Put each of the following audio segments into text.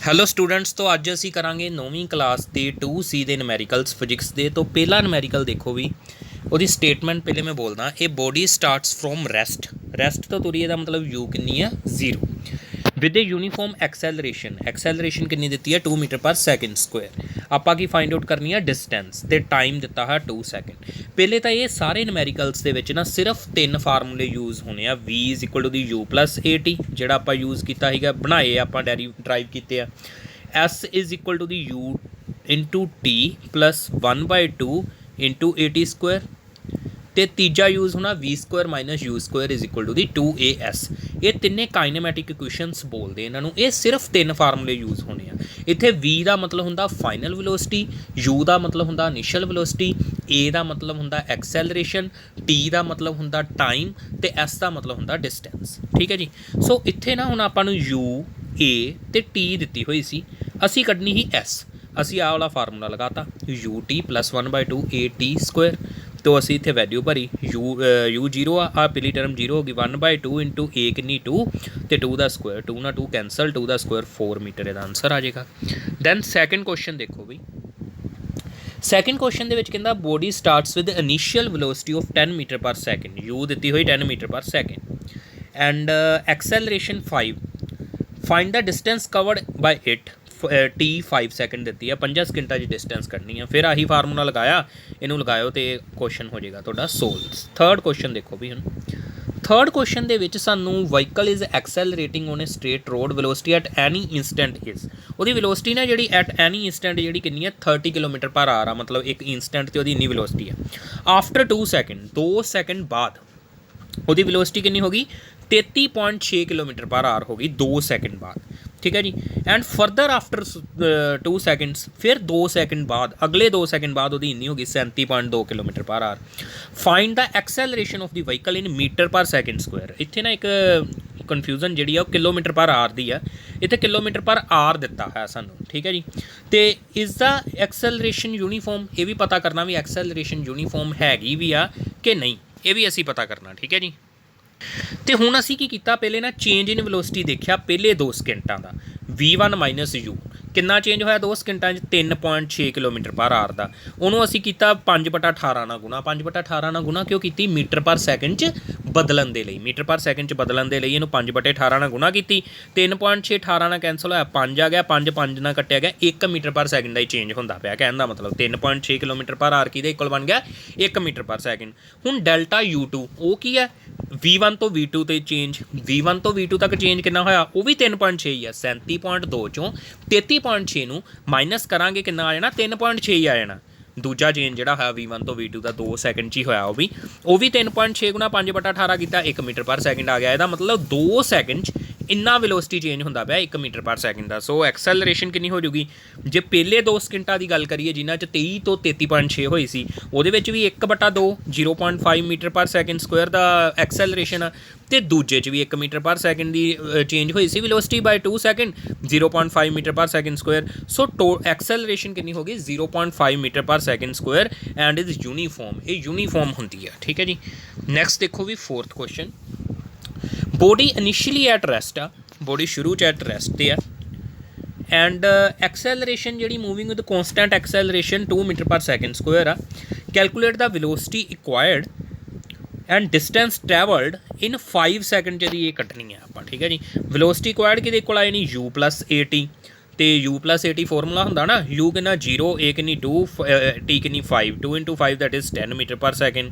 Hello students, ਤੋਂ ਅੱਜ ਅਸੀਂ ਕਰਾਂਗੇ 9ਵੀਂ ਕਲਾਸ ਦੇ 2C ਦੇ ਨੂਮੈਰੀਕਲਸ ਫਿਜ਼ਿਕਸ ਦੇ। ਤੋਂ ਪਹਿਲਾ ਨੂਮੈਰੀਕਲ ਦੇਖੋ ਵੀ, ਉਹਦੀ ਸਟੇਟਮੈਂਟ ਪਹਿਲੇ ਮੈਂ ਬੋਲਦਾ। ਇਹ ਬੋਡੀ ਸਟਾਰਟਸ ਫਰੋਮ ਰੈਸਟ ਤੋਂ ਤੁਰੀ, ਇਹਦਾ ਮਤਲਬ ਯੂ ਕਿੰਨੀ ਆ 0 ਵਿਦ ਏ ਯੂਨੀਫਾਰਮ ਐਕਸੈਲਰੇਸ਼ਨ ਕਿੰਨੀ ਦਿੱਤੀ ਹੈ 2 ਮੀਟਰ ਪਰ ਸੈਕਿੰਡ ਸਕੁਆਇਰ। ਆਪਾਂ ਕੀ ਫਾਈਂਡ ਆਊਟ ਕਰਨੀ ਆ ਡਿਸਟੈਂਸ, ਤੇ ਟਾਈਮ ਦਿੱਤਾ ਹੈ 2 ਸੈਕਿੰਡ। ਪਹਿਲੇ ਤਾਂ ਇਹ ਸਾਰੇ ਨੂਮੈਰੀਕਲਸ ਦੇ ਵਿੱਚ ਨਾ ਸਿਰਫ 3 ਫਾਰਮੂਲੇ ਯੂਜ਼ ਹੋਣੇ ਆ। v = u + at ਜਿਹੜਾ ਆਪਾਂ ਯੂਜ਼ ਕੀਤਾ ਸੀਗਾ, ਬਣਾਏ ਆਪਾਂ ਡਰਾਈਵ ਕੀਤੇ ਆ। s = u × t + 1/2 × at²। ਤੇ ਤੀਜਾ ਯੂਜ਼ ਹੋਣਾ v² - u² = 2as। ਇਹ ਤਿੰਨੇ ਕਾਈਨੇਮੈਟਿਕ ਇਕੁਏਸ਼ਨਸ ਬੋਲਦੇ ਇਹਨਾਂ ਨੂੰ। ਇਹ ਸਿਰਫ 3 ਫਾਰਮੂਲੇ ਯੂਜ਼ ਹੋਣੇ ਆ। ਇੱਥੇ v ਦਾ ਮਤਲਬ ਹੁੰਦਾ ਫਾਈਨਲ ਵੈਲੋਸਿਟੀ, u ਦਾ ਮਤਲਬ ਹੁੰਦਾ ਇਨੀਸ਼ੀਅਲ ਵੈਲੋਸਿਟੀ, a ਦਾ ਮਤਲਬ ਹੁੰਦਾ ਐਕਸੈਲਰੇਸ਼ਨ, t ਦਾ ਮਤਲਬ ਹੁੰਦਾ ਟਾਈਮ, ਤੇ s ਦਾ ਮਤਲਬ ਹੁੰਦਾ ਡਿਸਟੈਂਸ। ਠੀਕ ਹੈ ਜੀ। ਸੋ ਇੱਥੇ ਨਾ ਹੁਣ ਆਪਾਂ ਨੂੰ u, a ਤੇ t ਦਿੱਤੀ ਹੋਈ ਸੀ, ਅਸੀਂ ਕੱਢਣੀ ਸੀ s। ਅਸੀਂ ਆਹ ਵਾਲਾ ਫਾਰਮੂਲਾ ਲਗਾਤਾ ut + 1/2 at²। तो ਅਸੀਂ ਇੱਥੇ ਵੈਲਿਊ ਭਰੀ u 0 ਆ ਪਹਿਲੀ ਟਰਮ 0 ਹੋ ਗਈ, 1/2 × a ਕਿੰਨੀ 2 ਤੇ 2 ਦਾ ਸਕੁਆਇਰ, 2 ਨਾਲ 2 ਕੈਂਸਲ, 2 ਦਾ ਸਕੁਆਇਰ 4 ਮੀਟਰ ਇਹਦਾ ਆਨਸਰ ਆ ਜਾਏਗਾ। ਦੈਨ ਸੈਕਿੰਡ ਕੁਐਸਚਨ ਦੇਖੋ ਬਈ। ਸੈਕਿੰਡ ਕੁਐਸਚਨ ਦੇ ਵਿੱਚ ਕਹਿੰਦਾ body starts with initial velocity of 10 metre per second, u ਦਿੱਤੀ ਹੋਈ 10 metre per second and acceleration 5। Find the distance covered by it, t 5 second ਦਿੱਤੀ ਆ, 5 ਸਕਿੰਟਾਂ 'ਚ ਡਿਸਟੈਂਸ ਕੱਢਣੀ ਆ। ਫਿਰ ਆਹੀ ਫਾਰਮੂਲਾ ਲਗਾਇਆ, ਇਹਨੂੰ ਲਗਾਇਓ ਤੇ ਕੁਐਸਚਨ ਹੋ ਜਾਏਗਾ ਤੁਹਾਡਾ ਸੋਲਵ। ਥਰਡ ਕੁਐਸਚਨ ਦੇਖੋ ਵੀ ਹੁਣ। ਥਰਡ ਕੁਐਸਚਨ ਦੇ ਵਿੱਚ ਸਾਨੂੰ vehicle is accelerating on a straight road, velocity at any instant is. ਉਹਦੀ ਵੈਲੋਸਿਟੀ ਨਾ ਜਿਹੜੀ ਐਟ ਐਨੀ ਇੰਸਟੈਂਟ ਜਿਹੜੀ ਕਿੰਨੀ ਹੈ 30 ਕਿਲੋਮੀਟਰ ਪਰ ਆਰ ਆ, ਮਤਲਬ ਇੱਕ ਇੰਸਟੈਂਟ ਤੇ ਉਹਦੀ ਇੰਨੀ ਵੈਲੋਸਿਟੀ ਆ। ਆਫਟਰ 2 ਸੈਕਿੰਡ, 2 ਸੈਕਿੰਡ ਬਾਅਦ ਉਹਦੀ ਵੈਲੋਸਿਟੀ ਕਿੰਨੀ ਹੋ ਗਈ 33.6 ਕਿਲੋਮੀਟਰ ਪਰ ਆਰ ਹੋ ਗਈ 2 ਸੈਕਿੰਡ ਬਾਅਦ। ਠੀਕ ਹੈ ਜੀ। ਐਂਡ ਫਰਦਰ ਆਫਟਰ 2 ਸੈਕਿੰਡਸ, ਫਿਰ 2 ਸੈਕਿੰਡ ਬਾਅਦ, ਅਗਲੇ 2 ਸੈਕਿੰਡ ਬਾਅਦ ਉਹਦੀ ਇੰਨੀ ਹੋ ਗਈ 37.2 kilometre per hour. Find the acceleration of the vehicle in metre per second square. ਇੱਥੇ ਨਾ ਇੱਕ ਕਨਫਿਊਜ਼ਨ ਜਿਹੜੀ ਆ ਉਹ ਕਿਲੋਮੀਟਰ ਪਰ ਆਰ ਦੀ ਆ, ਇੱਥੇ ਕਿਲੋਮੀਟਰ ਪਰ ਆਰ ਦਿੱਤਾ ਹੈ ਸਾਨੂੰ। ਠੀਕ ਹੈ ਜੀ। ਤੇ ਇਸ ਦਾ ਐਕਸੈਲਰੇਸ਼ਨ ਯੂਨੀਫਾਰਮ, ਇਹ ਵੀ ਪਤਾ ਕਰਨਾ ਵੀ ਐਕਸੈਲਰੇਸ਼ਨ ਯੂਨੀਫਾਰਮ ਹੈਗੀ ਵੀ ਆ ਕਿ ਨਹੀਂ, ਇਹ ਵੀ ਅਸੀਂ ਪਤਾ ਕਰਨਾ। ਠੀਕ ਹੈ ਜੀ। ਤੇ ਹੁਣ ਅਸੀਂ ਕੀ ਕੀਤਾ, ਪਹਿਲੇ ਨਾ ਚੇਂਜ ਇਨ ਵੈਲੋਸਿਟੀ ਦੇਖਿਆ ਪਹਿਲੇ 2 ਸਕਿੰਟਾਂ ਦਾ। v1 - u ਕਿੰਨਾ ਚੇਂਜ ਹੋਇਆ 2 ਸਕਿੰਟਾਂ 'ਚ 3.6 ਕਿਲੋਮੀਟਰ ਪਰ ਆਰ ਦਾ। ਉਹਨੂੰ ਅਸੀਂ ਕੀਤਾ 5/18 ਨਾਲ ਗੁਣਾ। 5/18 ਨਾਲ ਗੁਣਾ ਕਿਉਂ ਕੀਤੀ, ਮੀਟਰ ਪਰ ਸੈਕਿੰਡ 'ਚ ਬਦਲਣ ਦੇ ਲਈ। ਮੀਟਰ ਪਰ ਸੈਕਿੰਡ 'ਚ ਬਦਲਣ ਦੇ ਲਈ ਇਹਨੂੰ 5/18 ਨਾਲ ਗੁਣਾ ਕੀਤੀ। 3.6 18 ਨਾਲ ਕੈਂਸਲ ਹੋਇਆ, 5 ਆ ਗਿਆ, 5 ਨਾਲ ਕੱਟਿਆ ਗਿਆ, 1 ਮੀਟਰ ਪਰ ਸੈਕਿੰਡ ਦਾ ਹੀ ਚੇਂਜ ਹੁੰਦਾ ਪਿਆ। ਕਹਿਣ ਦਾ ਮਤਲਬ 3.6 ਕਿਲੋਮੀਟਰ ਪਰ ਆਰ ਕਿਹਦੇ ਇਕੁਅਲ ਬਣ ਗਿਆ 1 ਮੀਟਰ ਪਰ ਸੈਕਿੰਡ। ਹੁਣ ਡੈਲਟਾ u2 ਉਹ ਕੀ ਹੈ, v1 ਤੋਂ v2 ਤੇ ਚੇਂਜ, v1 ਤੋਂ v2 ਤੱਕ ਚੇਂਜ ਕਿੰਨਾ ਹੋਇਆ, ਉਹ ਵੀ 3.6 ਹੀ ਆ। 37.2 ਚੋਂ 33.6 ਨੂੰ ਮਾਈਨਸ ਕਰਾਂਗੇ ਕਿੰਨਾ ਆ ਜਾਣਾ 3.6 ਹੀ ਆ ਜਾਣਾ। ਦੂਜਾ ਚੇਂਜ ਜਿਹੜਾ ਹੋਇਆ v1 ਤੋਂ v2 ਦਾ 2 ਸੈਕਿੰਡ 'ਚ ਹੀ ਹੋਇਆ, ਉਹ ਵੀ 3.6 ਗੁਣਾ 5/18 ਕੀਤਾ 1 ਮੀਟਰ ਪਰ ਸੈਕਿੰਡ ਆ ਗਿਆ। ਇਹਦਾ ਮਤਲਬ 2 ਸੈਕਿੰਡ 'ਚ ਇੰਨਾ ਵੈਲੋਸਿਟੀ ਚੇਂਜ ਹੁੰਦਾ ਪਿਆ 1 ਮੀਟਰ ਪਰ ਸੈਕਿੰਡ ਦਾ। ਸੋ ਐਕਸੈਲਰੇਸ਼ਨ ਕਿੰਨੀ ਹੋ ਜੂਗੀ, ਜੇ ਪਹਿਲੇ 2 ਸਕਿੰਟਾਂ ਦੀ ਗੱਲ ਕਰੀਏ ਜਿਨ੍ਹਾਂ 'ਚ 23 ਤੋਂ 33.6 ਹੋਈ ਸੀ, ਉਹਦੇ ਵਿੱਚ ਵੀ 1/2 0.5 ਮੀਟਰ ਪਰ ਸੈਕਿੰਡ ਸਕੁਆਇਰ ਦਾ ਐਕਸੈਲਰੇਸ਼ਨ ਆ, ਤੇ ਦੂਜੇ 'ਚ ਵੀ 1 ਮੀਟਰ ਪਰ ਸੈਕਿੰਡ ਦੀ ਚੇਂਜ ਹੋਈ ਸੀ velocity by 2 second 0.5 metre per second square. So acceleration ਕਿੰਨੀ ਹੋ ਗਈ 0.5 metre per second square and is uniform. ਇਹ ਯੂਨੀਫਾਰਮ ਹੁੰਦੀ ਹੈ। ਠੀਕ ਹੈ ਜੀ। ਨੈਕਸਟ ਦੇਖੋ ਵੀ fourth question. Body initially at rest ਆ, ਬੋਡੀ ਸ਼ੁਰੂ 'ਚ ਐਟ ਰੈਸਟ ਤੇ ਆ, ਐਂਡ ਐਕਸੈਲਰੇਸ਼ਨ ਜਿਹੜੀ moving with constant acceleration 2 metre per second square ਆ। Calculate the velocity acquired and distance travelled in 5 second ਜਿਹੜੀ ਇਹ ਕੱਢਣੀ ਆ ਆਪਾਂ। ਠੀਕ ਹੈ ਜੀ। ਵੈਲੋਸਿਟੀ ਇਕੁਆਇਰਡ ਕਿਹਦੇ ਕੋਲ ਆਏ ਨਹੀਂ u + at, ਤੇ u + at ਫਾਰਮੂਲਾ ਹੁੰਦਾ ਨਾ, u ਕਿੰਨਾ 0, a ਕਿੰਨੀ 2, t ਕਿੰਨੀ 5, 2 × 5 that is 10 metre per second.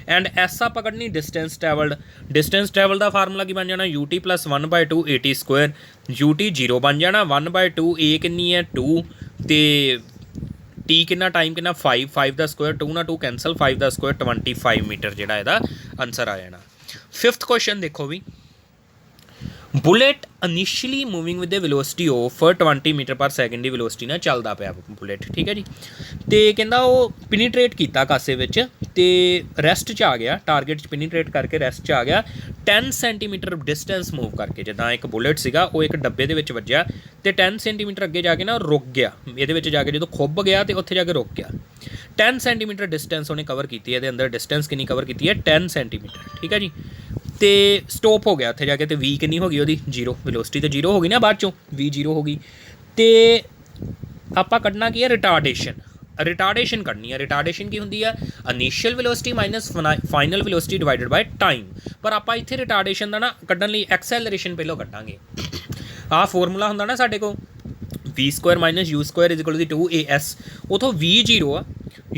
And S ਆਪਾਂ ਕੱਢਣੀ ਡਿਸਟੈਂਸ ਟਰੈਵਲਡ। ਡਿਸਟੈਂਸ ਟਰੈਵਲ ਦਾ ਫਾਰਮੂਲਾ ਕੀ ਬਣ ਜਾਣਾ ut + 1/2 at²। ut 0 ਬਣ ਜਾਣਾ, 1/2 a ਕਿੰਨੀ ਹੈ 2, ਤੇ t ਕਿੰਨਾ ਟਾਈਮ ਕਿੰਨਾ 5 ਦਾ ਸਕੁਆਇਰ, 2 ਨਾਲ 2 ਕੈਂਸਲ, 5 ਦਾ ਸਕੁਆਇਰ 25 ਮੀਟਰ ਜਿਹੜਾ ਇਹਦਾ ਆਨਸਰ ਆ ਜਾਣਾ। ਫਿਫਥ ਕੁਐਸਚਨ ਦੇਖੋ ਵੀ। Bullet initially moving with the velocity of 20 metre per second ਦੀ ਵੈਲੋਸਿਟੀ ਨਾਲ ਚੱਲਦਾ ਪਿਆ ਬੁਲੇਟ। ਠੀਕ ਹੈ ਜੀ। ਤੇ ਕਹਿੰਦਾ ਉਹ ਪਿਨੀਟਰੇਟ ਕੀਤਾ ਕਾਸੇ ਵਿੱਚ ਤੇ ਰੈਸਟ 'ਚ ਆ ਗਿਆ, ਟਾਰਗੇਟ 'ਚ ਪਿਨੀਟਰੇਟ ਕਰਕੇ ਰੈਸਟ 'ਚ ਆ ਗਿਆ 10 ਸੈਂਟੀਮੀਟਰ ਡਿਸਟੈਂਸ ਮੂਵ ਕਰਕੇ। ਜਿੱਦਾਂ ਇੱਕ ਬੁਲੇਟ ਸੀਗਾ ਉਹ ਇੱਕ ਡੱਬੇ ਦੇ ਵਿੱਚ ਵੱਜਿਆ ਤੇ 10 ਸੈਂਟੀਮੀਟਰ ਅੱਗੇ ਜਾ ਕੇ ਨਾ ਰੁਕ ਗਿਆ, ਇਹਦੇ ਵਿੱਚ ਜਾ ਕੇ ਜਦੋਂ ਖੁੱਭ ਗਿਆ ਤੇ ਉੱਥੇ ਜਾ ਕੇ ਰੁਕ ਗਿਆ। 10 ਸੈਂਟੀਮੀਟਰ ਡਿਸਟੈਂਸ ਉਹਨੇ ਕਵਰ ਕੀਤੀ ਹੈ, ਇਹਦੇ ਅੰਦਰ ਡਿਸਟੈਂਸ ਕਿੰਨੀ ਕਵਰ ਕੀਤੀ ਹੈ 10 ਸੈਂਟੀਮੀਟਰ। ਠੀਕ ਹੈ ਜੀ। ਤੇ ਸਟੋਪ ਹੋ ਗਿਆ ਉੱਥੇ ਜਾ ਕੇ, ਤੇ v ਕਿੰਨੀ ਹੋ ਗਈ ਉਹਦੀ 0, ਵੈਲੋਸਿਟੀ ਤਾਂ 0 ਹੋ ਗਈ ਨਾ ਬਾਅਦ ਚੋਂ, v 0 ਹੋ ਗਈ। तो ਆਪਾਂ ਕੱਢਣਾ ਕੀ ਹੈ ਰਿਟਾਰਡੇਸ਼ਨ ਕੱਢਣੀ ਹੈ। ਰਿਟਾਰਡੇਸ਼ਨ ਕੀ ਹੁੰਦੀ ਆ, initial velocity minus final velocity divided by time. ਪਰ ਆਪਾਂ ਇੱਥੇ ਰਿਟਾਰਡੇਸ਼ਨ ਦਾ ਨਾ ਕੱਢਣ ਲਈ ਐਕਸੈਲਰੇਸ਼ਨ ਪਹਿਲਾਂ ਕੱਢਾਂਗੇ। ਆਹ ਫਾਰਮੂਲਾ ਹੁੰਦਾ ਨਾ ਸਾਡੇ ਕੋਲ v² minus u² is equal to 2as। ਉਥੋਂ v 0 ਆ,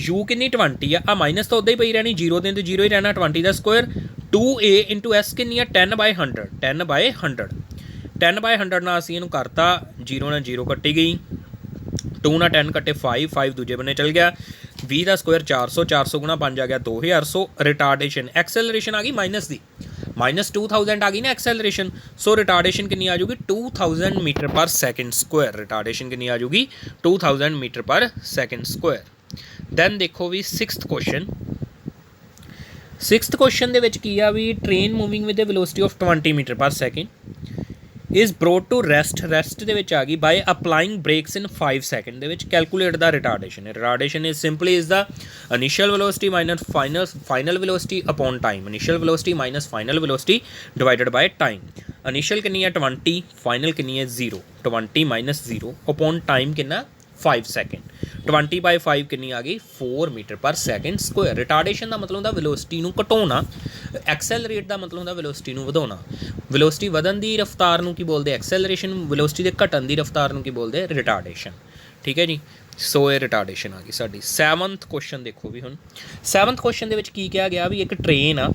u ਕਿੰਨੀ 20 ਆ, ਮਾਈਨਸ ਤਾਂ ਉੱਦਾਂ ਹੀ ਪਈ ਰਹਿਣੀ, 0 ਦੇ 0 ਹੀ ਰਹਿਣਾ, 20 ਦਾ ਸਕੁਆਇਰ 2a ਇੰਟੂ s ਕਿੰਨੀ ਆ 10/100 10/100 10/100 ਨਾਲ ਅਸੀਂ ਇਹਨੂੰ ਕਰਤਾ, 0 ਨਾਲ 0 ਕੱਟੀ ਗਈ, 2 ਨਾਲ 10 ਕੱਟੇ 5 ਦੂਜੇ ਬੰਨੇ ਚਲ ਗਿਆ, 20 ਦਾ ਸਕੁਆਇਰ 400 400 ਗੁਣਾ 5 ਆ ਗਿਆ 2100। ਰਿਟਾਰਡੇਸ਼ਨ ਐਕਸੈਲਰੇਸ਼ਨ ਆ ਗਈ ਮਾਈਨਸ ਦੀ, ਮਾਈਨਸ 2000 ਆ ਗਈ ਨਾ ਐਕਸੈਲਰੇਸ਼ਨ। ਸੋ ਰਿਟਾਰਡੇਸ਼ਨ ਕਿੰਨੀ ਆ ਜਾਊਗੀ 2000 metre per second Square. Retardation ਕਿੰਨੀ ਆ ਜਾਊਗੀ 2000 metre per second Square. Then ਦੇਖੋ ਵੀ 6th ਕੁਐਸਚਨ ਦੇ ਵਿੱਚ ਕੀ ਆ ਵੀ train moving with the velocity of 20 metre per second is brought to rest ਦੇ ਵਿੱਚ ਆ ਗਈ by applying brakes in 5 second ਦੇ ਵਿੱਚ। Calculate the retardation is simply is the initial velocity minus final velocity upon time. Initial velocity minus final velocity divided by time. Initial ਕਿੰਨੀ ਹੈ 20, final ਕਿੰਨੀ ਹੈ 0, 20 ਮਾਈਨਸ 0 ਅਪੋਨ ਟਾਈਮ ਕਿੰਨਾ 5 second. 20/5 ਕਿੰਨੀ ਆ ਗਈ 4 metre per second Square. Retardation ਦਾ ਮਤਲਬ ਹੁੰਦਾ ਵੈਲੋਸਿਟੀ ਨੂੰ ਘਟਾਉਣਾ, ਐਕਸੈਲਰੇਟ ਦਾ ਮਤਲਬ ਹੁੰਦਾ ਵੈਲੋਸਿਟੀ ਨੂੰ ਵਧਾਉਣਾ। ਵੈਲੋਸਿਟੀ ਵਧਣ ਦੀ ਰਫਤਾਰ ਨੂੰ ਕੀ ਬੋਲਦੇ ਐਕਸੈਲਰੇਸ਼ਨ, ਵੈਲੋਸਿਟੀ ਦੇ ਘਟਣ ਦੀ ਰਫਤਾਰ ਨੂੰ ਕੀ ਬੋਲਦੇ ਰਿਟਾਰਡੇਸ਼ਨ। ਠੀਕ ਹੈ ਜੀ, ਸੋ ਇਹ ਰਿਟਾਰਡੇਸ਼ਨ ਆ ਗਈ ਸਾਡੀ। 7th ਕੁਐਸਚਨ ਦੇਖੋ ਵੀ ਹੁਣ 7th ਕੁਐਸਚਨ ਦੇ ਵਿੱਚ ਕੀ ਕਿਹਾ ਗਿਆ ਵੀ ਇੱਕ ਟ੍ਰੇਨ ਆ,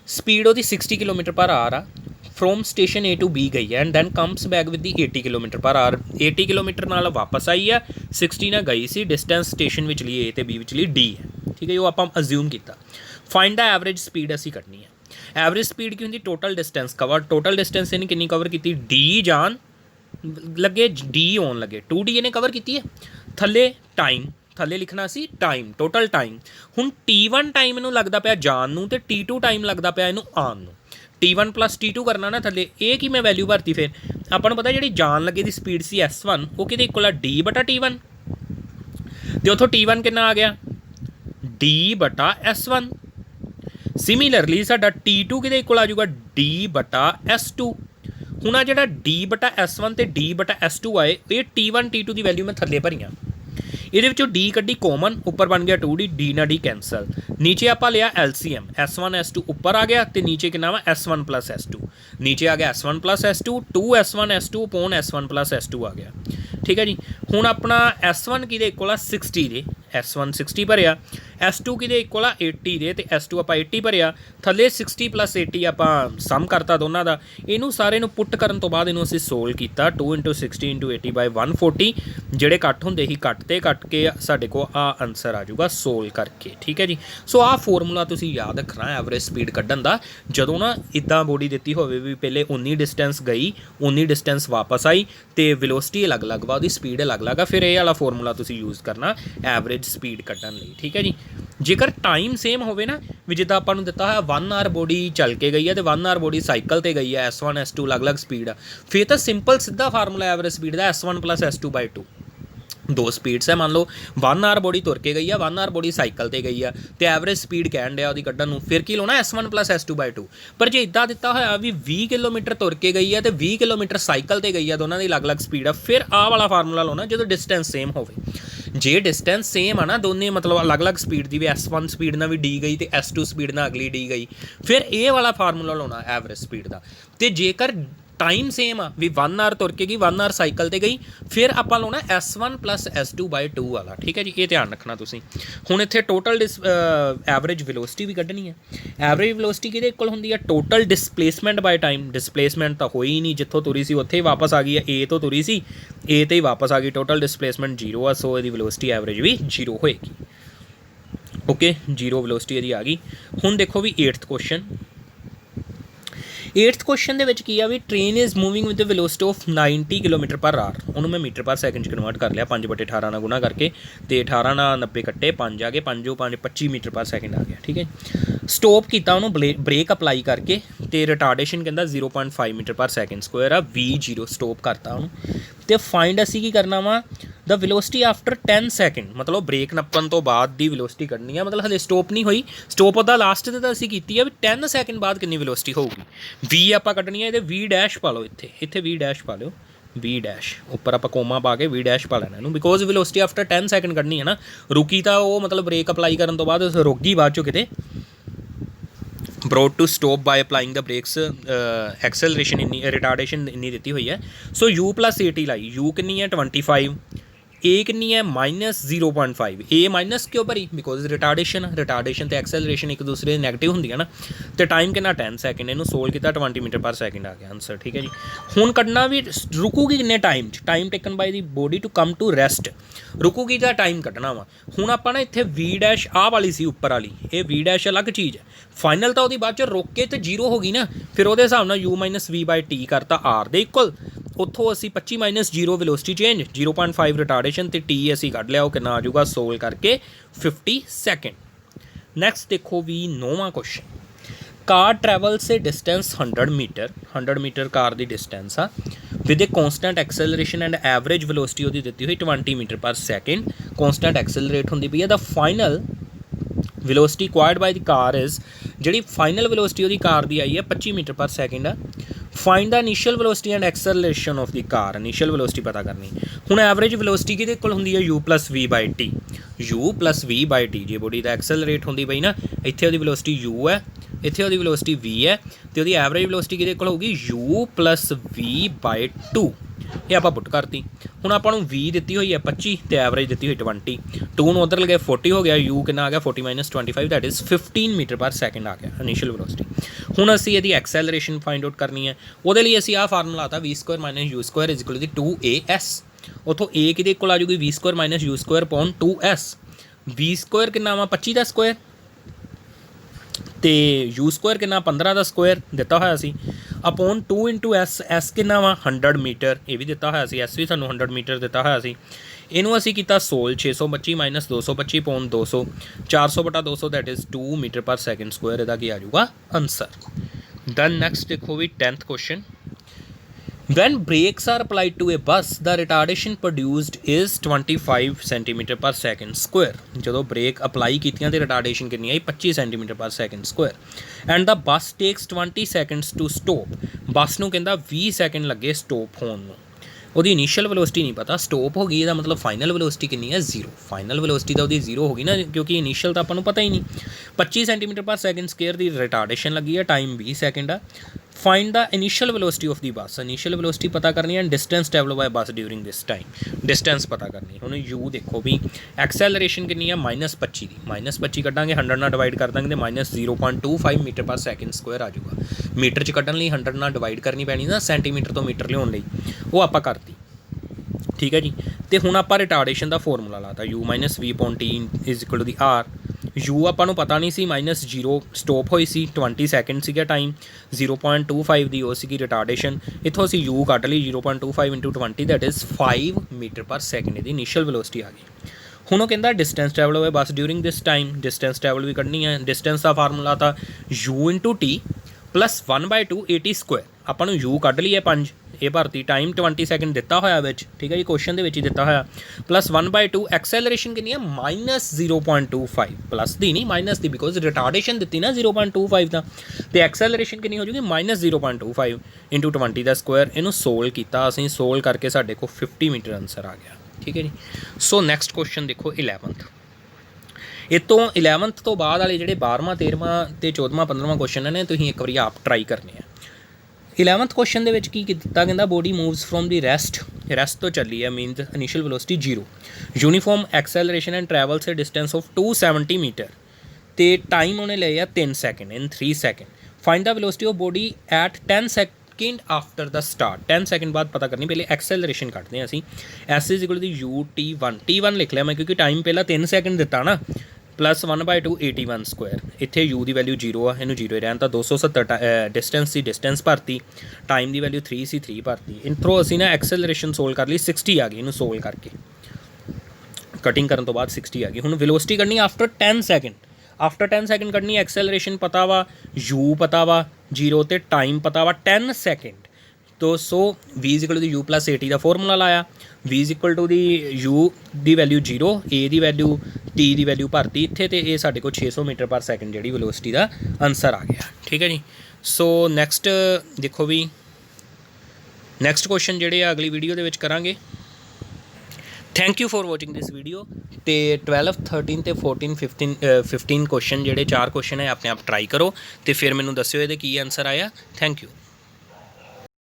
ਸਪੀਡ ਉਹਦੀ 60 ਕਿਲੋਮੀਟਰ ਪਰ ਆਰ ਆ, from station A to B ਗਈ ਹੈ and then comes back with the 80 kilometre per hour. 80 ਕਿਲੋਮੀਟਰ ਨਾਲ ਵਾਪਸ ਆਈ ਆ, 60 ਨਾਲ ਗਈ ਸੀ। ਡਿਸਟੈਂਸ ਸਟੇਸ਼ਨ ਵਿੱਚ ਲਈ A ਤੇ B ਵਿੱਚ ਲਈ D ਹੈ। ਠੀਕ ਹੈ, ਉਹ ਆਪਾਂ ਅਜ਼ਿਊਮ ਕੀਤਾ। ਫਾਈਂਡ ਦਾ ਐਵਰੇਜ ਸਪੀਡ ਅਸੀਂ ਕੱਢਣੀ ਹੈ। ਐਵਰੇਜ ਸਪੀਡ ਕੀ ਹੁੰਦੀ total distance cover. Total distance ਇਹਨੇ ਕਿੰਨੀ ਕਵਰ ਕੀਤੀ D ਜਾਣ ਲੱਗੇ D ਆਉਣ ਲੱਗੇ 2D ਇਹਨੇ ਕਵਰ ਕੀਤੀ ਹੈ। ਥੱਲੇ ਟਾਈਮ, ਥੱਲੇ ਲਿਖਣਾ ਸੀ ਟਾਈਮ, ਟੋਟਲ ਟਾਈਮ। ਹੁਣ T1 ਟਾਈਮ ਇਹਨੂੰ ਲੱਗਦਾ ਪਿਆ ਜਾਣ ਨੂੰ ਤੇ T2 ਟਾਈਮ ਲੱਗਦਾ ਪਿਆ ਇਹਨੂੰ ਆਉਣ ਨੂੰ। T1 + T2 ਕਰਨਾ ਨਾ ਥੱਲੇ, ਇਹ ਕੀ ਮੈਂ ਵੈਲਿਊ ਭਰਤੀ ਫਿਰ ਆਪਾਂ ਨੂੰ ਪਤਾ ਜਿਹੜੀ ਜਾਣ ਲੱਗੇ ਦੀ ਸਪੀਡ ਸੀ S1 ਉਹ ਕਿਹਦੇ ਇਕੁਅਲ ਆ D/T1 ਤੇ ਉੱਥੋਂ T1 ਕਿੰਨਾ ਆ ਗਿਆ D/S1। ਸਿਮਿਲਰਲੀ ਸਾਡਾ T2 ਕਿਹਦੇ ਇਕੁਅਲ ਆ ਜਾਊਗਾ D/S2। ਹੁਣ ਆ ਜਿਹੜਾ D/S1 ਤੇ D/S2 ਆਏ, ਇਹ T1 T2 ਦੀ ਵੈਲਿਊ ਮੈਂ ਥੱਲੇ ਭਰੀਆਂ। ਇਹਦੇ ਵਿੱਚੋਂ D ਕੱਢੀ ਕੋਮਨ, ਉੱਪਰ ਬਣ ਗਿਆ 2D, D ਨਾਲ D ਕੈਂਸਲ। ਨੀਚੇ ਆਪਾਂ ਲਿਆ LCM, S1 S2 ਉੱਪਰ ਆ ਗਿਆ ਤੇ ਨੀਚੇ ਕਿੰਨਾ ਵਾ S1 + S2। ਨੀਚੇ ਆ ਗਿਆ S1 + S2, 2S1 S2 upon S1 + S2 ਆ ਗਿਆ। ਠੀਕ ਹੈ ਜੀ, ਹੁਣ ਆਪਣਾ S1 ਕਿਹਦੇ ਇਕੁਅਲ ਆ 60 ਦੇ, S1 60 ਭਰਿਆ, S2 ਕਿਹਦੇ ਇਕੁਅਲ ਆ 80 ਦੇ ਤੇ S2 ਆਪਾਂ 80 ਭਰਿਆ। ਥੱਲੇ 60 + 80 ਆਪਾਂ ਸਮ ਕਰਤਾ ਦੋਨਾਂ ਦਾ। ਇਹਨੂੰ ਸਾਰੇ ਨੂੰ ਪੁੱਟ ਕਰਨ ਤੋਂ ਬਾਅਦ ਇਹਨੂੰ ਅਸੀਂ ਸੋਲਵ ਕੀਤਾ 2 × 60 × 80/140। ਜਿਹੜੇ ਕੱਟ ਹੁੰਦੇ ਸੀ ਕੱਟ ਕੇ ਸਾਡੇ ਕੋਲ ਆ ਆਨਸਰ ਆ ਜਾਊਗਾ ਸੋਲਵ ਕਰਕੇ। ਠੀਕ ਹੈ ਜੀ, ਸੋ ਆਹ ਫਾਰਮੂਲਾ ਤੁਸੀਂ ਯਾਦ ਰੱਖਣਾ ਐਵਰੇਜ ਸਪੀਡ ਕੱਢਣ ਦਾ। ਜਦੋਂ ਨਾ ਇੱਦਾਂ ਬੋਡੀ ਦਿੱਤੀ ਹੋਵੇ ਵੀ ਪਹਿਲੇ ਉਨੀ ਡਿਸਟੈਂਸ ਗਈ, ਉਨੀ ਡਿਸਟੈਂਸ ਵਾਪਸ ਆਈ ਤੇ ਵੈਲੋਸਿਟੀ ਅਲੱਗ-ਅਲੱਗ ਵਾ, ਉਹਦੀ ਸਪੀਡ ਅਲੱਗ-ਅਲੱਗ ਆ, ਫਿਰ ਇਹ ਵਾਲਾ ਫਾਰਮੂਲਾ ਤੁਸੀਂ ਯੂਜ਼ ਕਰਨਾ ਐਵਰੇਜ ਸਪੀਡ ਕੱਢਣ ਲਈ। ਠੀਕ ਹੈ ਜੀ, ਜੇਕਰ ਟਾਈਮ ਸੇਮ ਹੋਵੇ ਨਾ ਵੀ ਜਿੱਦਾਂ ਆਪਾਂ ਨੂੰ ਦਿੱਤਾ ਹੋਇਆ 1 ਆਰ ਬੋਡੀ ਚੱਲ ਕੇ ਗਈ ਹੈ ਤੇ 1 ਆਰ ਬੋਡੀ ਸਾਈਕਲ 'ਤੇ ਗਈ ਹੈ, S1 S2 ਅਲੱਗ-ਅਲੱਗ ਸਪੀਡ ਆ, ਫਿਰ ਤਾਂ ਸਿੰਪਲ ਸਿੱਧਾ ਫਾਰਮੂਲਾ ਐਵਰੇਜ ਸਪੀਡ ਦਾ S1 + S2/2। ਦੋ ਸਪੀਡਸ ਹੈ, ਮੰਨ ਲਓ 1 ਆਰ ਬੋਡੀ ਤੁਰ ਕੇ ਗਈ ਆ, 1 ਆਰ ਬੋਡੀ ਸਾਈਕਲ 'ਤੇ ਗਈ ਆ ਤੇ ਐਵਰੇਜ ਸਪੀਡ ਕਹਿਣ ਡਿਆ ਉਹਦੀ ਕੱਢਣ ਨੂੰ, ਫਿਰ ਕੀ ਲਾਉਣਾ S1 + S2/2। ਪਰ ਜੇ ਇੱਦਾਂ ਦਿੱਤਾ ਹੋਇਆ ਵੀ 20 ਕਿਲੋਮੀਟਰ ਤੁਰ ਕੇ ਗਈ ਆ ਤੇ 20 ਕਿਲੋਮੀਟਰ ਸਾਈਕਲ 'ਤੇ ਗਈ ਆ, ਦੋਨਾਂ ਦੀ ਅਲੱਗ-ਅਲੱਗ ਸਪੀਡ ਆ, ਫਿਰ ਆਹ ਵਾਲਾ ਫਾਰਮੂਲਾ ਲਾਉਣਾ ਜਦੋਂ ਡਿਸਟੈਂਸ ਸੇਮ ਹੋਵੇ। ਜੇ ਡਿਸਟੈਂਸ ਸੇਮ ਆ ਨਾ ਦੋਨੇ ਮਤਲਬ ਅਲੱਗ-ਅਲੱਗ ਸਪੀਡ ਦੀ, ਵੀ S1 ਸਪੀਡ ਨਾਲ ਵੀ D ਗਈ ਤੇ S2 ਸਪੀਡ ਨਾਲ ਅਗਲੀ D ਗਈ, ਫਿਰ ਇਹ ਵਾਲਾ ਫਾਰਮੂਲਾ ਲਾਉਣਾ ਐਵਰੇਜ ਸਪੀਡ ਦਾ। ਤੇ ਜੇਕਰ ਟਾਈਮ ਸੇਮ ਆ ਵੀ 1 ਆਰ ਤੁਰ ਕੇ ਗਈ, 1 ਆਰ ਸਾਈਕਲ 'ਤੇ ਗਈ, ਫਿਰ ਆਪਾਂ ਲਾਉਣਾ S1 + S2/2 ਵਾਲਾ। ਠੀਕ ਹੈ ਜੀ, ਇਹ ਧਿਆਨ ਰੱਖਣਾ ਤੁਸੀਂ। ਹੁਣ ਇੱਥੇ ਟੋਟਲ ਐਵਰੇਜ ਵੈਲੋਸਿਟੀ ਵੀ ਕੱਢਣੀ ਹੈ। ਐਵਰੇਜ ਵੈਲੋਸਿਟੀ ਕਿਹਦੇ ਇਕੁਅਲ ਹੁੰਦੀ ਹੈ ਟੋਟਲ ਡਿਸਪਲੇਸਮੈਂਟ ਬਾਈ ਟਾਈਮ। ਡਿਸਪਲੇਸਮੈਂਟ ਤਾਂ ਹੋਈ ਨਹੀਂ, ਜਿੱਥੋਂ ਤੁਰੀ ਸੀ ਉੱਥੇ ਹੀ ਵਾਪਸ ਆ ਗਈ ਹੈ, A ਤੋਂ ਤੁਰੀ ਸੀ A 'ਤੇ ਹੀ ਵਾਪਸ ਆ ਗਈ, ਟੋਟਲ ਡਿਸਪਲੇਸਮੈਂਟ 0 ਆ, ਸੋ ਇਹਦੀ ਵੈਲੋਸਿਟੀ ਐਵਰੇਜ ਵੀ 0 ਹੋਏਗੀ। ਓਕੇ, 0 ਵੈਲੋਸਿਟੀ ਇਹਦੀ ਆ ਗਈ। ਹੁਣ ਦੇਖੋ ਵੀ 8th ਕੁਐਸਚਨ। 8th ਕੁਐਸਚਨ ਦੇ ਵਿੱਚ ਕੀ ਆ ਵੀ train is moving with the velocity of 90 kilometre per hour. ਉਹਨੂੰ ਮੈਂ ਮੀਟਰ ਪਰ ਸੈਕਿੰਡ 'ਚ ਕਨਵਰਟ ਕਰ ਲਿਆ, 5/18 ਨਾਲ ਗੁਣਾ ਕਰਕੇ, ਤੇ 18 ਨਾਲ 90 ਕੱਟੇ 5 ਆ ਗਏ, 5 25 ਮੀਟਰ ਪਰ ਸੈਕਿੰਡ ਆ ਗਿਆ। ਠੀਕ ਹੈ, ਸਟੋਪ ਕੀਤਾ ਉਹਨੂੰ ਬ੍ਰੇਕ ਅਪਲਾਈ ਕਰਕੇ ਤੇ ਰਿਟਾਰਡੇਸ਼ਨ ਕਹਿੰਦਾ 0.5 ਮੀਟਰ ਪਰ ਸੈਕਿੰਡ ਸਕੁਆਇਰ ਆ, V0 ਸਟੋਪ ਕਰਤਾ ਉਹਨੂੰ। ਤੇ ਫਾਈਂਡ ਅਸੀਂ ਕੀ ਕਰਨਾ ਵਾ ਦ ਵੈਲੋਸਿਟੀ ਆਫਟਰ 10 ਸੈਕਿੰਡ, ਮਤਲਬ ਬ੍ਰੇਕ ਨੱਪਣ ਤੋਂ ਬਾਅਦ ਦੀ ਵੈਲੋਸਿਟੀ ਕੱਢਣੀ ਆ, ਮਤਲਬ ਹਲੇ ਸਟੋਪ ਨਹੀਂ ਹੋਈ। ਸਟੋਪ ਉਹਦਾ ਲਾਸਟ 'ਤੇ ਤਾਂ ਅਸੀਂ ਕੀਤੀ ਆ ਵੀ 10 ਸੈਕਿੰਡ ਬਾਅਦ ਕਿੰਨੀ ਵੈਲੋਸਿਟੀ ਹੋਊਗੀ। V ਆਪਾਂ ਕੱਢਣੀ ਆ, ਇਹਦੇ V' ਪਾ ਲਓ, ਇੱਥੇ V' ਪਾ ਲਿਓ, वी डैश उपर आप कोमा पा के वी डैश पा लेना बिकॉज वेलोसिटी आफ्टर 10 सैकेंड कढ़नी है ना। रुकी तो वो मतलब ब्रेक अपलाई करने तो बाद रुक गई बाद चो किते brought to stop by applying the brakes acceleration इन्नी रिटार्डेशन इन्नी दी हुई है। सो u plus A T lie u कितनी है 25 ए कितनी है -0.5 ए माइनस क्यों भरी बिकॉज रिटार्डेशन तो एक्सैलरेशन एक दूसरे नैगेटिव होंगी है ना। तो टाइम कितना 10 सैकेंड इनू सोल्व किया 20 मीटर पर सैकेंड आ गया आंसर। ठीक है जी हुण कढ़ना भी रुकूगी किन्ने time taken by the body to come to rest रुकूगी दा टाइम कढ़ना वा। हुण आपां ना इत्थे वी डैश आ वाली सी उपर वाली ये वी डैश अलग चीज़ है फाइनल तो वो बाद च रोक के तो 0 हो गई ना फिर वो हिसाब नाल u minus V by T करता आर दे इक्वल उत्थों असी 25 माइनस 0 वेलोसिटी चेंज 0.5 रिटार्डेशन तो टी असी कढ़ लिया वो कितना आ जाऊगा सोल्व करके 50 सैकेंड। नैक्सट देखो भी 9वां क्वेश्चन कार ट्रैवल से डिस्टेंस 100 मीटर कार की डिस्टेंस आ with a constant acceleration and average velocity वो दी हुई 20 metre per second constant accelerate होंगी पई है। The final velocity required by the car is जी फाइनल वेलोसिटी वो कार की आई है 25 मीटर पर सैकेंड है। Find the initial velocity and acceleration of the car initial velocity पता करनी। हुण एवरेज वेलोसिटी किहदे कोल हुंदी है u plus V by T जे बॉडी का एक्सेलरेट होंदी पई ना इत्थे उहदी वेलोसिटी u है इत्थे उहदी वेलोसिटी v है तो उहदी एवरेज वेलोसिटी किहदे कोल होगी u प्लस वी बाय 2 ये आप पुट करती। हुण आपां नूं v दित्ती हुई है 25 तो एवरेज दित्ती हुई 20 2 नूं उधर लगे 40 हो गया u कितना आ गया 40 minus 25 that is 15 metre per second आ गया इनिशियल वेलोसिटी। हुण असीं इहदी एक्सैलरेशन फाइंड आउट करनी है वो लिए असीं आ फार्मूला आता v² minus u square is equal to 2as उतों a किहदे कोल आ जाऊगी v² minus u square upon 2s v² कितना वा 25 का स्क्वायर तो u स्क्वायर कितना 15 का स्क्वायर दिता होया सी अपॉन 2 इंटू एस कितना वा 100 मीटर ये भी दिता होया सी एस भी सानू 100 मीटर दिता होया सी इनू असी किया सोल 625 माइनस 225 पौन 200 400 बटा 200 that is 2 metre per second square इहदा की आ जाऊगा आंसर। दैन नैक्सट देखो भी 10th question When brakes are applied to a bus, the retardation produced is 25 centimeter per second square. जो ब्रेक अप्लाई कीतियां ते रिटार्डेशन कितनी आई 25 centimeter per second square and the bus takes 20 seconds to stop. बस नूं कहंदा 20 second लगे stop होण नूं ਉਹਦੀ इनिशियल वेलोसिटी नहीं पता स्टॉप हो गई ਇਹਦਾ मतलब फाइनल वेलोसिटी कितनी है 0 फाइनल वेलोसिटी तो ਉਹਦੀ 0 हो गई ना क्योंकि इनिशियल तो ਆਪਾਂ ਨੂੰ पता ही नहीं 25 सेंटीमीटर पर सैकेंड स्क्वायर की रिटार्डेशन लगी है टाइम 20 सैकेंड आ। Find the initial velocity of the bus initial velocity पता करनी है distance travel by bus during this time distance पता करनी। हुण यू देखो भी एक्सैलरेशन कितनी है -25 की -25 कटांगे 100 नाल डिवाइड कर देंगे तो -0.25 मीटर पर सैकेंड स्क्वायर आ जाऊगा। मीटर च कड्ढण लई 100 नाल डिवाइड करनी पैनी ना सेंटीमीटर तो मीटर लियाउण लई वो आपां करती ठीक है जी। तो हुण आपां रिटार्डेशन का फॉर्मूला लाता u minus V upon T is equal to the R u आपां नूं पता नहीं सी -0 स्टॉप होई सी 20 सैकेंड सीगा टाइम 0.25 दी वो सी रिटार्डेशन इत्थों असीं u कट ली 0.25 into 20 that is 5 metre per second the initial velocity आ गई। हुण वो कहंदा डिस्टेंस ट्रैवल होए bus during this time distance travel भी कढ़नी है डिस्टेंस का फार्मूला था u into T plus 1/2 80 square आपां नूं u कढ़ ली है 5 ये भरती टाइम 20 सैकेंड दिता होया विच ठीक है जी क्वेश्चन दे दिता होया प्लस 1/2 एक्सैलरेशन कितनी है -0.25 प्लस दी नहीं माइनस दी बिकॉज रिटार्डेशन दी ना 0.25 का तो एक्सैलरेशन कितनी हो जाएगी -0.25 इंटू 20 का स्क्वायर इनू सोल्व किया असीं सोल्व करके साढ़े को 50 मीटर आंसर आ गया ठीक है जी। सो नैक्सट क्वेश्चन देखो 11th ਇਹ ਤੋਂ 11th तो बाद वाले ਜਿਹੜੇ 12ਵਾਂ 13ਵਾਂ ਤੇ 14ਵਾਂ 15ਵਾਂ क्वेश्चन ने ਤੁਸੀਂ ਇੱਕ ਵਾਰੀ ਆਪ ਟਰਾਈ ਕਰਨੇ ਆ। 11th क्वेश्चन ਦੇ ਵਿੱਚ ਕੀ ਕੀਤਾ ਕਹਿੰਦਾ body moves from the rest ਤੋਂ ਚੱਲੀ ਹੈ means initial velocity 0 uniform acceleration and travels a distance of 270 metre ਤੇ ਟਾਈਮ ਉਹਨੇ ਲਏ ਆ 3 second in 3 second find the velocity of body at 10 second after the start 10 second बाद पता करनी पहले एक्सैलरेशन कटते हैं असी s is equal to u t one लिख लिया मैं क्योंकि टाइम पहला 3 सेकेंड दिता ना प्लस 1/2 81 स्क्वायर इतने यू की वैल्यू 0 आ इनू 0 रहन तो 270 डिस्टेंस की डिस्टेंस भरती टाइम की वैल्यू 3 सी 3 भरती इनथ्रो असी ना एक्सैलरेशन सोल्व कर ली 60 आ गई इनू सोल्व करके कटिंग करने तो बाद 60 आ गई हुण वेलोसिटी करनी आफ्टर 10 सेकेंड आफ्टर 10 सेकेंड कढ़नी एक्सैलरेशन पता वा यू पता वा 0 तो टाइम पता वा 10 सेकेंड तो so V is equal to U plus A T का फॉर्मूला लाया V is equal to the U की वैल्यू 0 ए की वैल्यू टी की वैल्यू भरती इत्थे तो ये साढ़े को 600 मीटर पर सैकेंड जी वेलोसिटी का आंसर आ गया ठीक है जी। सो नैक्सट देखो भी ਨੈਕਸਟ ਕੁਐਸਚਨ ਜਿਹੜੇ ਆ ਅਗਲੀ ਵੀਡੀਓ ਦੇ ਵਿੱਚ ਕਰਾਂਗੇ। Thank you for watching this video. ਤੇ 12 13 ਤੇ 14 15 ਕੁਐਸਚਨ ਜਿਹੜੇ 4 ਕੁਐਸਚਨ ਹੈ ਆਪਣੇ ਆਪ ਟਰਾਈ ਕਰੋ ਤੇ ਫਿਰ ਮੈਨੂੰ ਦੱਸਿਓ ਇਹਦੇ ਕੀ ਆਨਸਰ ਆਇਆ। Thank you.